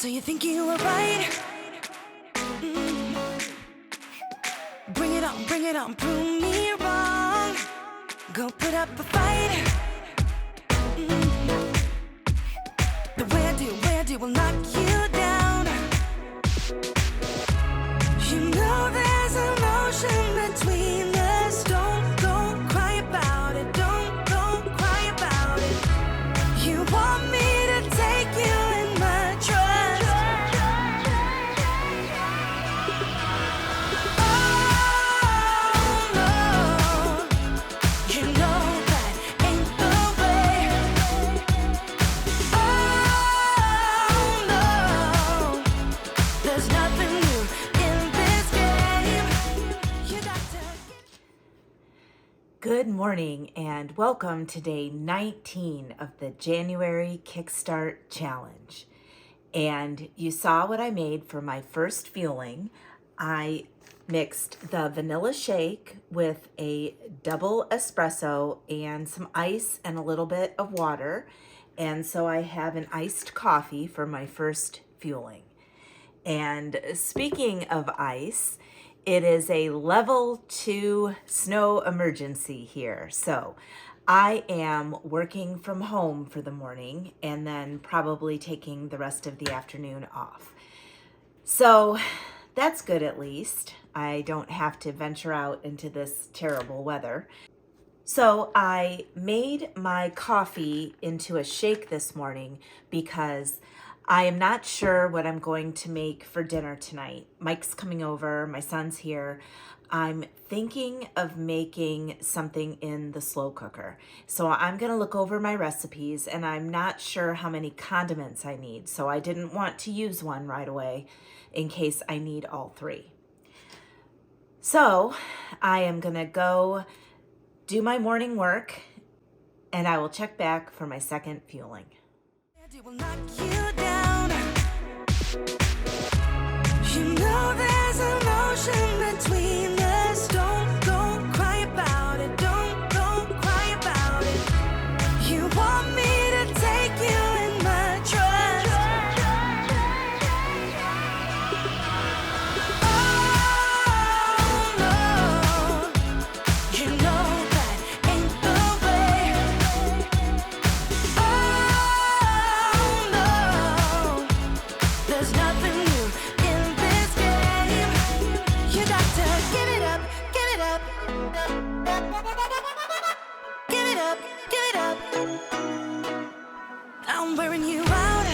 So you think you were right? Bring it on, prove me wrong. Go put up a fight. The way I do will knock you down. You know there's an ocean between us. Don't go cry about it. Don't go cry about it. You want me to take you in my trust. Oh no, you know that ain't the way. Oh no, there's nothing new in this game. You got to Good morning and welcome to day 19 of the January Kickstart Challenge. And you saw what I made for my first fueling. I mixed the vanilla shake with a double espresso and some ice and a little bit of water. And so I have an iced coffee for my first fueling. And speaking of ice, it is a level 2 snow emergency here. So I am working from home for the morning and then probably taking the rest of the afternoon off. So that's good at least. I don't have to venture out into this terrible weather. So I made my coffee into a shake this morning because I am not sure what I'm going to make for dinner tonight. Mike's coming over, my son's here. I'm thinking of making something in the slow cooker. So I'm gonna look over my recipes and I'm not sure how many condiments I need. So I didn't want to use one right away in case I need all three. So I am gonna go do my morning work and I will check back for my second fueling. it will knock you down. You know there's an ocean between us. Don't go cry about it. Don't go cry about it. You want me to take you in my trust. Oh no, you know that ain't the way. Oh no, there's nothing new in this game. You got to give it up, give it up. Give it up, give it up. I'm wearing you out.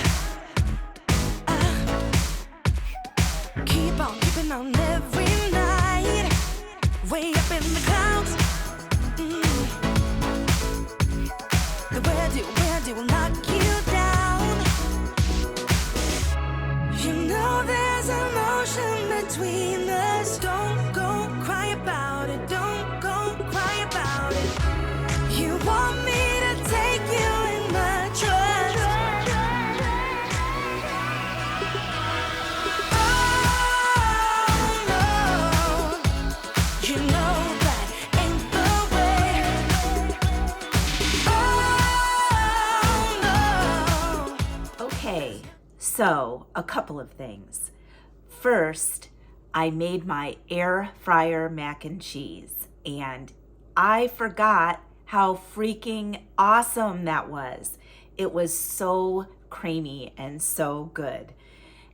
Keep on keeping on every night. Way up in the clouds. The way I do will knock you down. You know there's an ocean between us. Don't go cry about it. Don't go cry about it. You want me to take you in my trust. Oh no, you know that ain't the way. Oh no. Okay, so a couple of things. First, I made my air fryer mac and cheese, and I forgot how freaking awesome that was. It was so creamy and so good.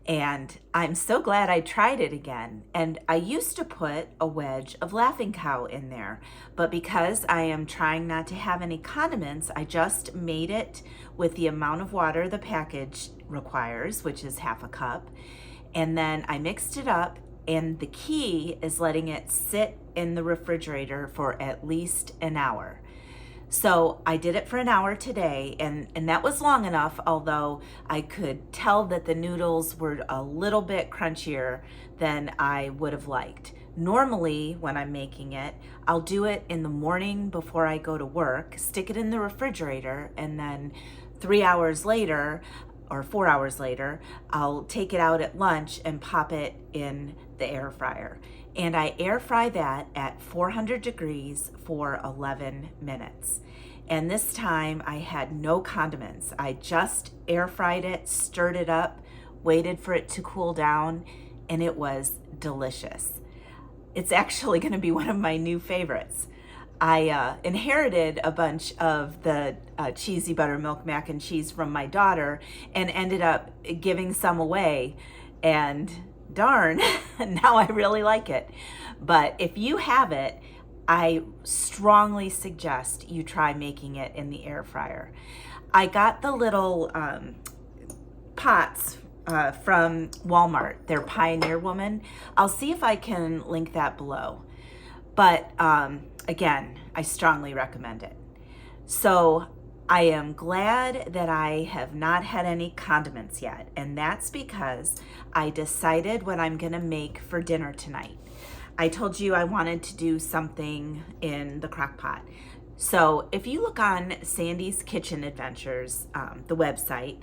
And I'm so glad I tried it again. And I used to put a wedge of Laughing Cow in there, but because I am trying not to have any condiments, I just made it with the amount of water the package requires, which is half a cup. And then I mixed it up, and the key is letting it sit in the refrigerator for at least an hour. So I did it for an hour today, and that was long enough, although I could tell that the noodles were a little bit crunchier than I would have liked. Normally, when I'm making it, I'll do it in the morning before I go to work, stick it in the refrigerator, and then 3 hours later, or 4 hours later, I'll take it out at lunch and pop it in the air fryer. And I air fry that at 400 degrees for 11 minutes. And this time I had no condiments. I just air fried it, stirred it up waited for it to cool down, and it was delicious. It's actually going to be one of my new favorites. I inherited a bunch of the cheesy buttermilk mac and cheese from my daughter and ended up giving some away, and darn, now I really like it. But if you have it, I strongly suggest you try making it in the air fryer. I got the little pots from Walmart. They're Pioneer Woman. I'll see if I can link that below. But again, I strongly recommend it. So I am glad that I have not had any condiments yet, and that's because I decided what I'm gonna make for dinner tonight. I told you I wanted to do something in the crock pot. So if you look on Sandy's Kitchen Adventures, the website,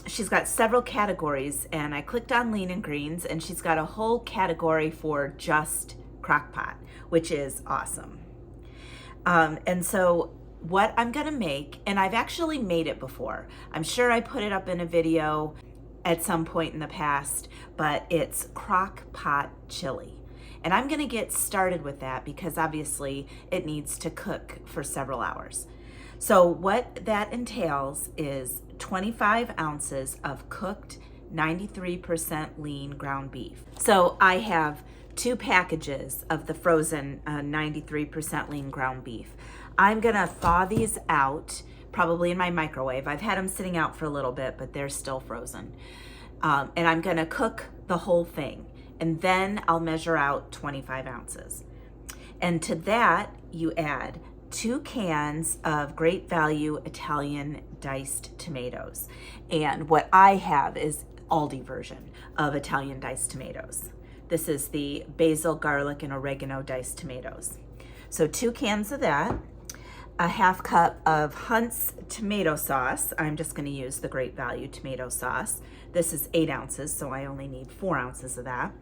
she's got several categories, and I clicked on lean and greens, and she's got a whole category for just crock pot, which is awesome. And so what I'm gonna make, and I've actually made it before. I'm sure I put it up in a video at some point in the past, but it's Crockpot Chili. And I'm gonna get started with that because obviously it needs to cook for several hours. So what that entails is 25 ounces of cooked 93% lean ground beef. So I have 2 packages of the frozen 93% lean ground beef. I'm gonna thaw these out probably in my microwave. I've had them sitting out for a little bit, but they're still frozen. And I'm gonna cook the whole thing, and then I'll measure out 25 ounces. And to that, you add 2 cans of great value Italian diced tomatoes. And what I have is Aldi version of Italian diced tomatoes. This is the basil, garlic, and oregano diced tomatoes. So 2 cans of that, a half cup of Hunt's tomato sauce. I'm just going to use the Great Value tomato sauce. This is 8 ounces, so I only need 4 ounces of that.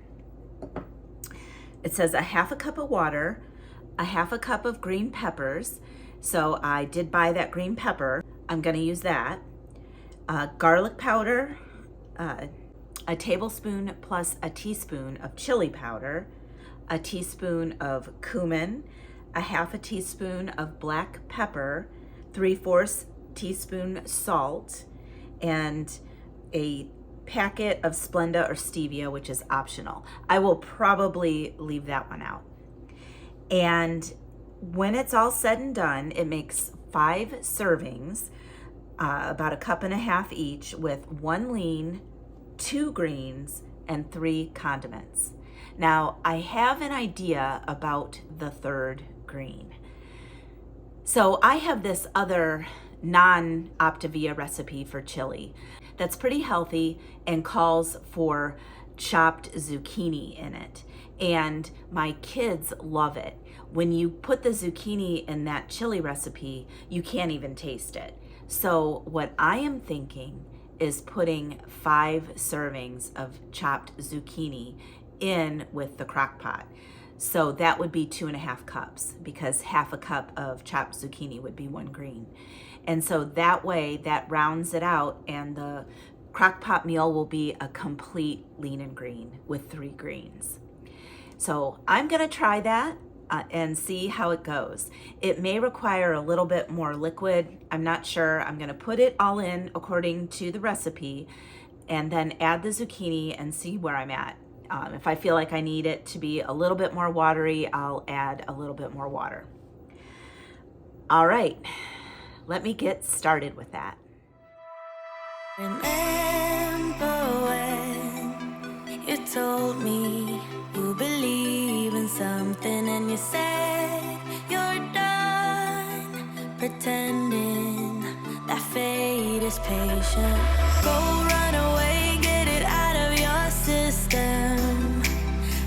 It says a half a cup of water, a half a cup of green peppers. So I did buy that green pepper. I'm going to use that. Garlic powder, a tablespoon plus a teaspoon of chili powder, a teaspoon of cumin, a half a teaspoon of black pepper, 3/4 teaspoon salt, and a packet of Splenda or stevia, which is optional. I will probably leave that one out. And when it's all said and done, it makes 5 servings, about a cup and a half each, with 1 lean, 2 greens, and 3 condiments. Now, I have an idea about the 3rd green. So I have this other non-OPTAVIA recipe for chili that's pretty healthy and calls for chopped zucchini in it. And my kids love it. When you put the zucchini in that chili recipe, you can't even taste it. So what I am thinking is putting 5 servings of chopped zucchini in with the crock pot. So that would be 2.5 cups, because half a cup of chopped zucchini would be 1 green. And so that way that rounds it out, and the crock pot meal will be a complete lean and green with 3 greens. So I'm gonna try that and see how it goes. It may require a little bit more liquid. I'm not sure. I'm gonna put it all in according to the recipe and then add the zucchini and see where I'm at. If I feel like I need it to be a little bit more watery, I'll add a little bit more water. All right, let me get started with that. Remember when you told me you believe in something and you said you're done pretending that fate is patient. Go run away, get it out of your system.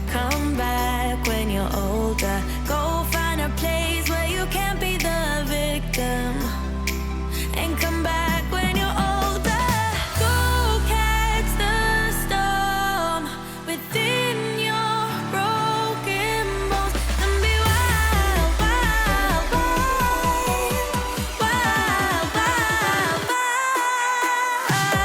Come back when you're older. Go find a place where you can't be the victim. And come back when you're older. Go catch the storm within your broken bones. And be wild, wild, wild, wild, wild, wild.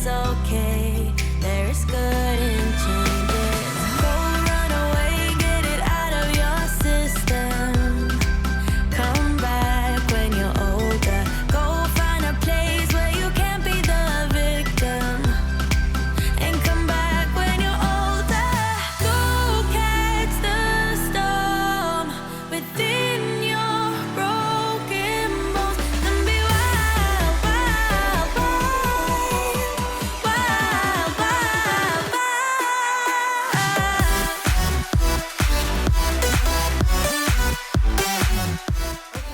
it's okay. There is good in changes. Go run away, get it out of your system. Come back when you're older. Go find a place where you can't be the victim. And come back when you're older. Go catch the storm within your broken bones. And be wild, wild, wild, wild, wild, wild.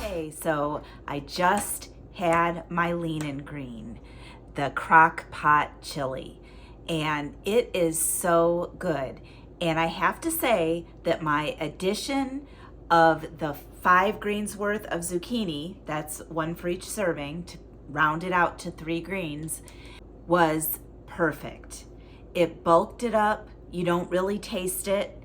Okay, so I just had my lean and green, the Crockpot Chili, and it is so good. And I have to say that my addition of the 5 greens worth of zucchini, that's 1 for each serving, to round it out to 3 greens, was perfect. It bulked it up, you don't really taste it,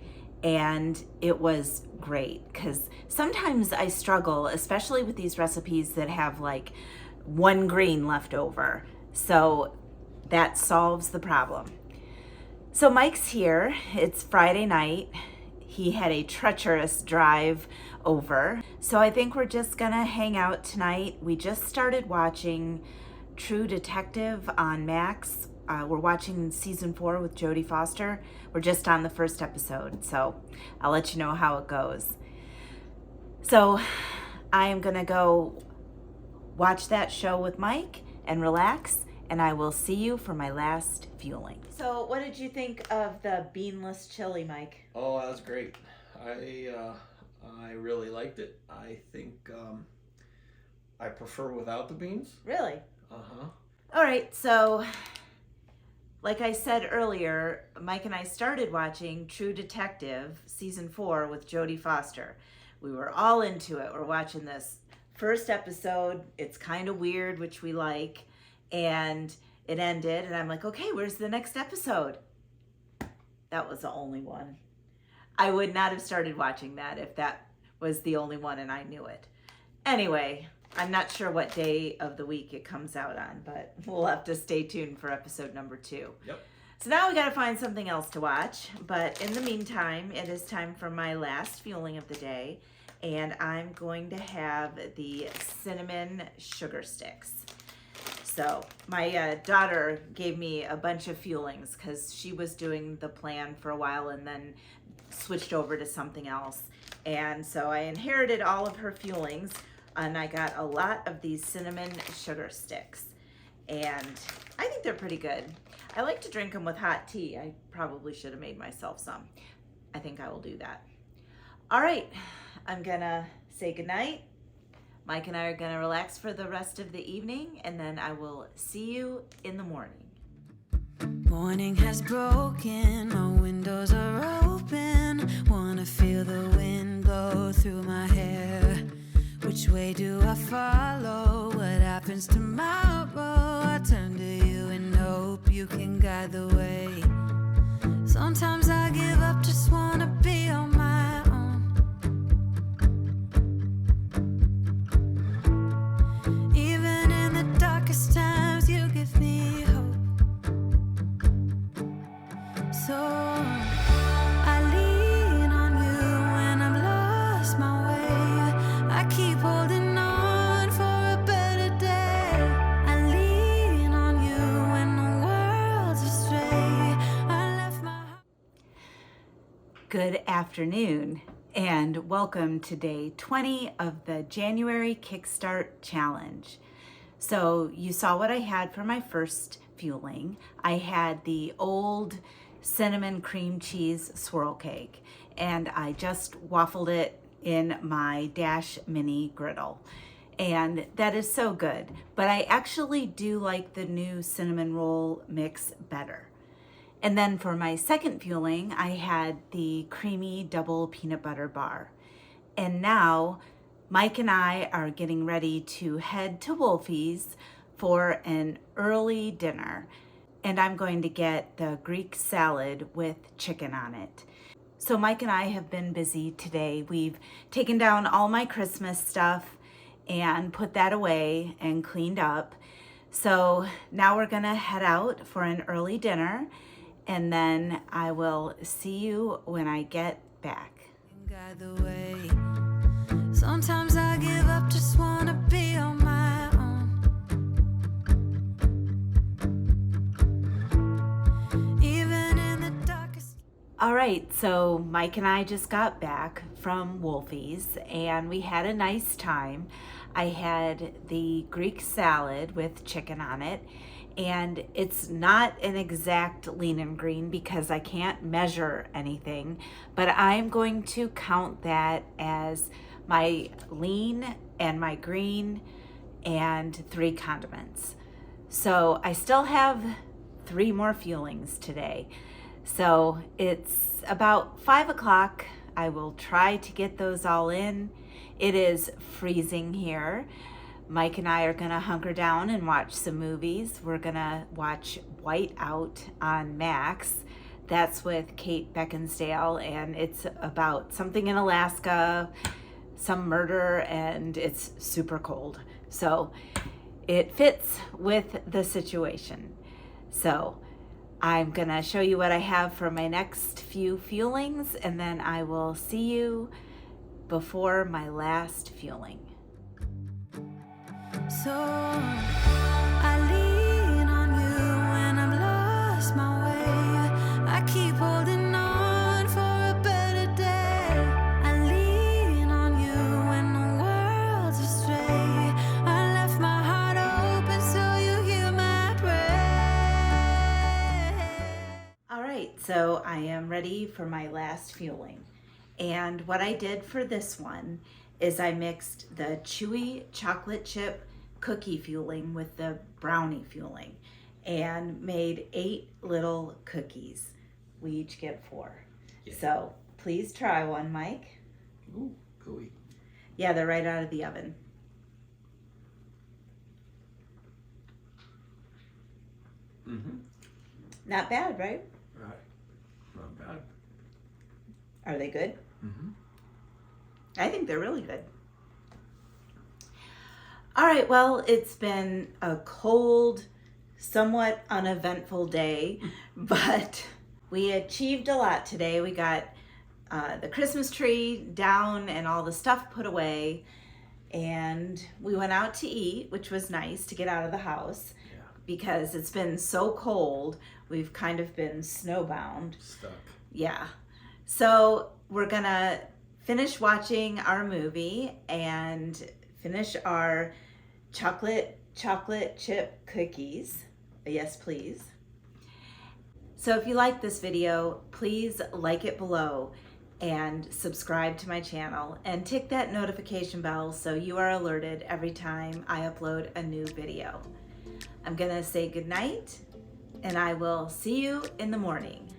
and it was great, because sometimes I struggle, especially with these recipes that have like 1 green left over. So that solves the problem. So Mike's here. It's Friday night. He had a treacherous drive over. So I think we're just gonna hang out tonight. We just started watching True Detective on Max. We're watching season 4 with Jodie Foster. We're just on the first episode, so I'll let you know how it goes. So I am gonna go watch that show with Mike and relax, and I will see you for my last fueling. So what did you think of the beanless chili, Mike? Oh, that was great. I really liked it. I think I prefer without the beans. Really? Uh-huh. All right, so like I said earlier, Mike and I started watching True Detective season 4 with Jodie Foster. We were all into it. We're watching this first episode. It's kind of weird, which we like, and it ended, and I'm like, okay, where's the next episode? That was the only one. I would not have started watching that if that was the only one and I knew it. Anyway, I'm not sure what day of the week it comes out on, but we'll have to stay tuned for episode number 2. Yep. So now we got to find something else to watch. But in the meantime, it is time for my last fueling of the day. And I'm going to have the cinnamon sugar sticks. So my daughter gave me a bunch of fuelings because she was doing the plan for a while and then switched over to something else. And so I inherited all of her fuelings. And I got a lot of these cinnamon sugar sticks. And I think they're pretty good. I like to drink them with hot tea. I probably should have made myself some. I think I will do that. All right, I'm gonna say goodnight. Mike and I are gonna relax for the rest of the evening, and then I will see you in the morning. Morning has broken, my windows are open. Wanna feel the wind blow through my hair. Which way do I follow? What happens tomorrow? I turn to you and hope you can guide the way. Sometimes I give up, just wanna be on my own. Even in the darkest times, you give me hope. So I lean on you when I'm lost my way. I keep holding on for a better day. I lean on you when the world's astray. I left my heart. Good afternoon, and welcome to day 20 of the January Kickstart Challenge. So you saw what I had for my first fueling. I had the old cinnamon cream cheese swirl cake, and I just waffled it in my Dash Mini griddle. And that is so good. But I actually do like the new cinnamon roll mix better. And then for my second fueling, I had the creamy double peanut butter bar. And now Mike and I are getting ready to head to Wolfie's for an early dinner. And I'm going to get the Greek salad with chicken on it. So Mike and I have been busy today. We've taken down all my Christmas stuff and put that away and cleaned up. So now we're gonna head out for an early dinner, and then I will see you when I get back. Guide the way. Sometimes I give up, just wanna be on my own. Even in the darkest. All right, so Mike and I just got back from Wolfie's and we had a nice time. I had the Greek salad with chicken on it, and it's not an exact lean and green because I can't measure anything, but I'm going to count that as my lean and my green and 3 condiments. So I still have 3 more fuelings today. So it's about 5 o'clock. I will try to get those all in. It is freezing here. Mike and I are gonna hunker down and watch some movies. We're gonna watch White Out on Max. That's with Kate Beckinsale, and it's about something in Alaska, some murder, and it's super cold. So it fits with the situation. So I'm gonna show you what I have for my next few fuelings, and then I will see you before my last fueling. So I lean on you when I've lost my way. I keep holding on for a better day. I lean on you when the world's astray. I left my heart open so you hear my prayer. All right, so I am ready for my last fueling. And what I did for this one is I mixed the chewy chocolate chip cookie fueling with the brownie fueling and made 8 little cookies. We each get 4. Yeah. So please try one, Mike. Ooh, gooey. Yeah, they're right out of the oven. Mm-hmm. Not bad, right? Right. Not bad. Are they good? Mm-hmm. I think they're really good. All right, well, it's been a cold, somewhat uneventful day, but we achieved a lot today. We got the Christmas tree down and all the stuff put away, and we went out to eat, which was nice to get out of the house. Yeah. Because it's been so cold, we've kind of been snowbound. Stuck. Yeah. So we're gonna finish watching our movie and finish our chocolate chip cookies. Yes, please. So if you like this video, please like it below and subscribe to my channel and tick that notification bell so you are alerted every time I upload a new video. I'm gonna say goodnight, and I will see you in the morning.